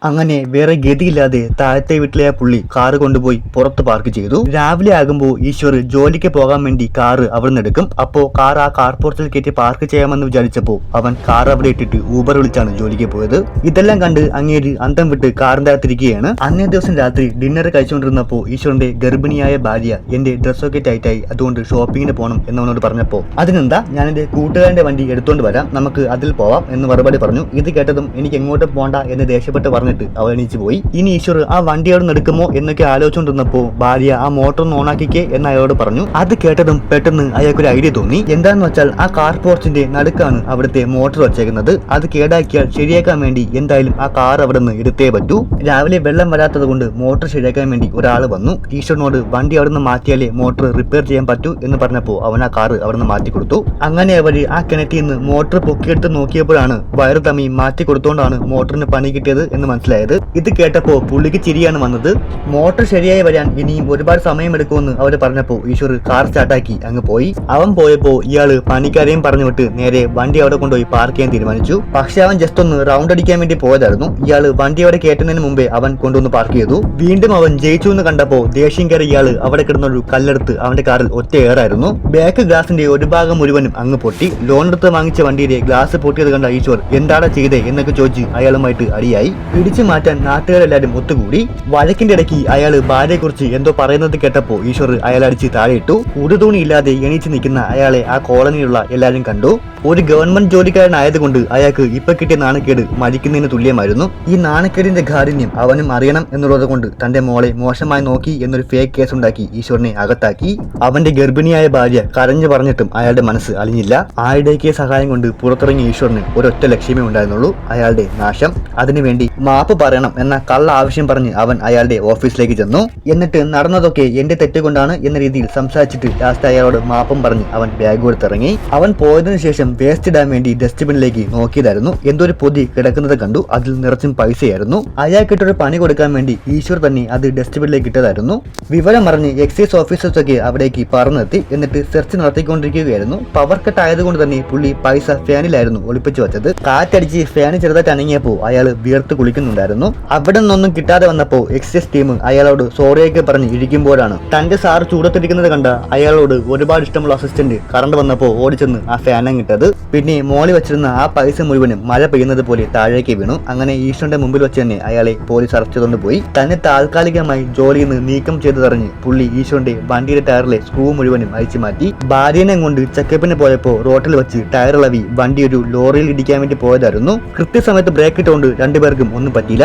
അങ്ങനെ വേറെ ഗതിയില്ലാതെ താഴത്തെ വീട്ടിലെ ആ പുള്ളി കാറ് കൊണ്ടുപോയി പുറത്ത് പാർക്ക് ചെയ്തു. രാവിലെ ആകുമ്പോൾ ഈശ്വർ ജോലിക്ക് പോകാൻ വേണ്ടി കാറ് അവിടെ നിന്ന് എടുക്കും. അപ്പോ കാർ ആ കാർ പോർച്ചിൽ കയറ്റി പാർക്ക് ചെയ്യാമെന്ന് വിചാരിച്ചപ്പോൾ അവൻ കാർ അവിടെ ഇട്ടിട്ട് ഊബർ വിളിച്ചാണ് ജോലിക്ക് പോയത്. ഇതെല്ലാം കണ്ട് അങ്ങേര് അന്തം വിട്ട് കാറിന്റെ അകത്തിരിക്കുകയാണ്. അന്നേ ദിവസം രാത്രി ഡിന്നർ കഴിച്ചുകൊണ്ടിരുന്നപ്പോൾ ഈശ്വറിന്റെ ഗർഭിണിയായ ഭാര്യ എന്റെ ഡ്രസ്സൊക്കെ ടൈറ്റായി, അതുകൊണ്ട് ഷോപ്പിങ്ങിന് പോകണം എന്നവനോട് പറഞ്ഞപ്പോൾ അതിനെന്താ, ഞാൻ എന്റെ കൂട്ടുകാരന്റെ വണ്ടി എടുത്തോണ്ട് വരാം, നമുക്ക് അതിൽ പോവാം എന്ന് മറുപടി പറഞ്ഞു. ഇത് കേട്ടതും എനിക്ക് എങ്ങോട്ടും പോണ്ട എന്ന് ദേഷ്യപ്പെട്ട് പറഞ്ഞിട്ട് അവൾ എണീച്ചു പോയി. ഇനി ഈശ്വർ ആ വണ്ടി അവിടെ നിന്ന് എടുക്കുമോ എന്നൊക്കെ ആലോചിച്ചുകൊണ്ടിരുന്നപ്പോ ഭാര്യ ആ മോട്ടർ ഒന്ന് ഓണാക്കിക്കേ എന്ന് അയാളോട് പറഞ്ഞു. അത് കേട്ടതും പെട്ടെന്ന് അയാൾക്കൊരു ഐഡിയ തോന്നി. എന്താന്ന് വെച്ചാൽ ആ കാർ പോർച്ചിന്റെ നടുക്കാണ് അവിടുത്തെ മോട്ടർ വെച്ചേക്കുന്നത്. അത് കേടാക്കിയാൽ ശരിയാക്കാൻ വേണ്ടി എന്തായാലും ആ കാർ അവിടെ നിന്ന് എടുത്തേ പറ്റൂ. രാവിലെ വെള്ളം വരാത്തത് കൊണ്ട് മോട്ടർ ശരിയാക്കാൻ വേണ്ടി ഒരാൾ വന്നു. ഈശ്വറിനോട് വണ്ടി അവിടെ നിന്ന് മാറ്റിയാലേ മോട്ടർ റിപ്പയർ ചെയ്യാൻ പറ്റൂ എന്ന് പറഞ്ഞപ്പോൾ അവൻ ആ കാർ അവിടെ നിന്ന് മാറ്റി കൊടുത്തു. അങ്ങനെ അവര് ആ കിണറ്റിൽ നിന്ന് മോട്ടർ പൊക്കിയെടുത്ത് നോക്കിയപ്പോഴാണ് വയറ് തമ്മി മാറ്റി കൊടുത്തോണ്ടാണ് മോട്ടറിന് പണി കിട്ടിയത് എന്ന് മനസ്സിലായത്. ഇത് കേട്ടപ്പോ പുള്ളിക്ക് ചിരിയാണ് വന്നത്. മോട്ടർ ശരിയായി വരാൻ ഇനിയും ഒരുപാട് സമയമെടുക്കുമെന്ന് അവര് പറഞ്ഞപ്പോ ഈശ്വർ കാർ സ്റ്റാർട്ടാക്കി അങ്ങ് പോയി. അവൻ പോയപ്പോ ഇയാള് പണിക്കാരെയും പറഞ്ഞു വിട്ട് നേരെ വണ്ടി അവിടെ കൊണ്ടുപോയി പാർക്ക് ചെയ്യാൻ തീരുമാനിച്ചു. പക്ഷെ അവൻ ജസ്റ്റ് ഒന്ന് റൗണ്ട് അടിക്കാൻ വേണ്ടി പോയതായിരുന്നു. ഇയാള് വണ്ടി അവിടെ കയറ്റുന്നതിന് മുമ്പേ അവൻ കൊണ്ടുവന്ന് പാർക്ക് ചെയ്തു. വീണ്ടും അവൻ ജയിച്ചു എന്ന് കണ്ടപ്പോ ദേഷ്യം കയറി ഇയാള് അവിടെ കിടന്നൊരു കല്ലെടുത്ത് അവന്റെ കാറിൽ ഒറ്റ ഏറായിരുന്നു. ബാക്ക് ഗ്ലാസിന്റെ ഒരു ഭാഗം മുഴുവനും അങ്ങ് പൊട്ടി. ലോൺ എടുത്ത് വാങ്ങിച്ച വണ്ടിയുടെ ഗ്ലാസ് പൊട്ടിയത് കണ്ട ഈശ്വർ എന്താണ് ചെയ്തേ എന്നൊക്കെ ചോദിച്ച് അയാളുമായിട്ട് അടിയായി. പിടിച്ചു മാറ്റാൻ നാട്ടുകാരെല്ലാരും ഒത്തുകൂടി. വഴക്കിന്റെ ഇടയ്ക്ക് അയാള് ഭാര്യയെക്കുറിച്ച് എന്തോ പറയുന്നത് കേട്ടപ്പോ ഈശ്വർ അയാളെ അടിച്ച് താഴെയിട്ടു. ഉടുതുണി ഇല്ലാതെ എണീച്ച് നിൽക്കുന്ന അയാളെ ആ കോളനിയിലുള്ള എല്ലാരും കണ്ടു. ഒരു ഗവൺമെന്റ് ജോലിക്കാരനായതുകൊണ്ട് അയാൾക്ക് ഇപ്പൊ കിട്ടിയ നാണക്കേട് മരിക്കുന്നതിന് തുല്യമായിരുന്നു. ഈ നാണക്കേടിന്റെ കാഠിന്യം അവനും അറിയണം എന്നുള്ളത് കൊണ്ട് തന്റെ മോളെ മോശമായി നോക്കി എന്നൊരു ഫേക്ക് കേസ് ഉണ്ടാക്കി ഈശ്വറിനെ അകത്താക്കി. അവന്റെ ഗർഭിണിയായ ഭാര്യ കരഞ്ഞു പറഞ്ഞിട്ടും അയാളുടെ മനസ്സ് അലിഞ്ഞില്ല. ആരുടെയൊക്കെ സഹായം കൊണ്ട് പുറത്തിറങ്ങിയ ഈശ്വറിന് ഒരൊറ്റ ലക്ഷ്യമേ ഉണ്ടായിരുന്നുള്ളൂ, അയാളുടെ നാശം. അതിനുവേണ്ടി മാപ്പ് പറയണം എന്ന കള്ള ആവശ്യം പറഞ്ഞ് അവൻ അയാളുടെ ഓഫീസിലേക്ക് ചെന്നു. എന്നിട്ട് നടന്നതൊക്കെ എന്റെ തെറ്റുകൊണ്ടാണ് എന്ന രീതിയിൽ സംസാരിച്ചിട്ട് ലാസ്റ്റ് അയാളോട് മാപ്പും പറഞ്ഞ് അവൻ ബാഗ് കൊടുത്തിറങ്ങി. അവൻ പോയതിനു ശേഷം വേസ്റ്റ് ഇടാൻ വേണ്ടി ഡസ്റ്റ്ബിനിലേക്ക് നോക്കിയതായിരുന്നു. എന്തൊരു പൊതി കിടക്കുന്നത് കണ്ടു. അതിൽ നിറച്ചും പൈസയായിരുന്നു. അയാൾക്കിട്ടൊരു പണി കൊടുക്കാൻ വേണ്ടി ഈശ്വർ തന്നെ അത് ഡസ്റ്റ്ബിനിലേക്ക് ഇട്ടതായിരുന്നു. വിവരം അറിഞ്ഞ് എക്സൈസ് ഓഫീസേഴ്സ് ഒക്കെ അവിടേക്ക് പറന്നെത്തി. എന്നിട്ട് സെർച്ച് നടത്തിക്കൊണ്ടിരിക്കുകയായിരുന്നു. പവർ കട്ട് ആയതുകൊണ്ട് തന്നെ പുള്ളി പൈസ ഫാനിലായിരുന്നു ഒളിപ്പിച്ചു വെച്ചത്. കാറ്റടിച്ച് ഫാന് ചെറുതായിട്ട് അനങ്ങിയപ്പോൾ അയാൾ വിയർത്ത് കുളിക്കുന്നുണ്ടായിരുന്നു. അവിടെ നിന്നൊന്നും കിട്ടാതെ വന്നപ്പോ എക്സൈസ് ടീം അയാളോട് സോറിയൊക്കെ പറഞ്ഞ് ഇരിക്കുമ്പോഴാണ് തന്റെ സാർ ചൂടത്തിരിക്കുന്നത് കണ്ട അയാളോട് ഒരുപാട് ഇഷ്ടമുള്ള അസിസ്റ്റന്റ് കറണ്ട് വന്നപ്പോ ഓടിച്ചെന്ന് ആ ഫാനം കിട്ടത്. പിന്നെ മോളി വെച്ചിരുന്ന ആ പൈസ മുഴുവനും മഴ പെയ്യുന്നത് പോലെ താഴേക്ക് വീണു. അങ്ങനെ ഈശ്വറിന്റെ മുമ്പിൽ വെച്ച് തന്നെ അയാളെ പോലീസ് അറസ്റ്റ് ചെയ്തുകൊണ്ട് പോയി. തന്നെ താൽക്കാലികമായി ജോലിയിൽ നിന്ന് നീക്കം ചെയ്തതറിഞ്ഞ് പുള്ളി ഈശ്വറിന്റെ വണ്ടിയുടെ ടയറിലെ സ്ക്രൂ മുഴുവനും അഴിച്ചു മാറ്റി. ഭാര്യനെ കൊണ്ട് ചെക്കപ്പിന് പോയപ്പോ റോട്ടിൽ വെച്ച് ടയർ ഇളവി വണ്ടി ഒരു ലോറിയിൽ ഇടിക്കാൻ വേണ്ടി പോയതായിരുന്നു. കൃത്യസമയത്ത് ബ്രേക്ക് ഇട്ടുകൊണ്ട് രണ്ടുപേർക്കും ഒന്നും പറ്റിയില്ല.